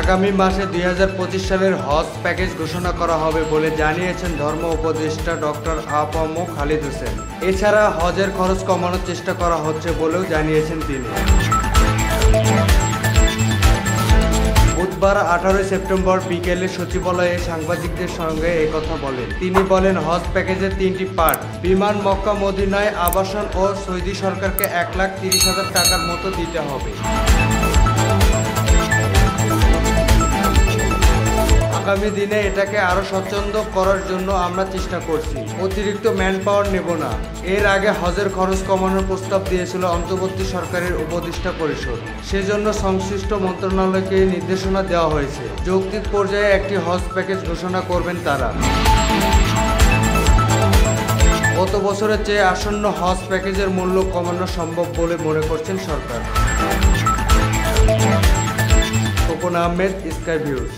আগামী মাসে 2025 সালের হজ প্যাকেজ ঘোষণা করা হবে বলে জানিয়েছেন ধর্ম উপদেষ্টা ডক্টর আ.প.ম খালিদ হোসেন। এছাড়া হজের খরচ কমানোর চেষ্টা করা হচ্ছে বলেও জানিয়েছেন তিনি। বুধবার 18 সেপ্টেম্বর বিকেলে সচিবালয়ে সাংবাদিকদের সঙ্গে একথা বলেন তিনি। বলেন, হজ প্যাকেজের 3টি পার্ট: বিমান, মক্কা মদিনায় আবাসন ও সৌদি সরকারকে 1,30,000 টাকার মতো দিতে হবে। আগামী দিনে এটাকে আরো স্বচ্ছন্দ করার জন্য আমরা চেষ্টা করছি। অতিরিক্ত ম্যান পাওয়ার নেব না। এর আগে হজের খরচ কমানোর প্রস্তাব দিয়েছিল অন্তর্বর্তী সরকারের উপদেষ্টা পরিষদ। সেজন্য সংশ্লিষ্ট মন্ত্রণালয়কে নির্দেশনা দেওয়া হয়েছে। যৌক্তিক পর্যায়ে একটি হজ প্যাকেজ ঘোষণা করবেন তারা। গত বছরের চেয়ে আসন্ন হজ প্যাকেজের মূল্য কমানো সম্ভব বলে মনে করছেন সরকার। Khokon Ahmed, Sky views.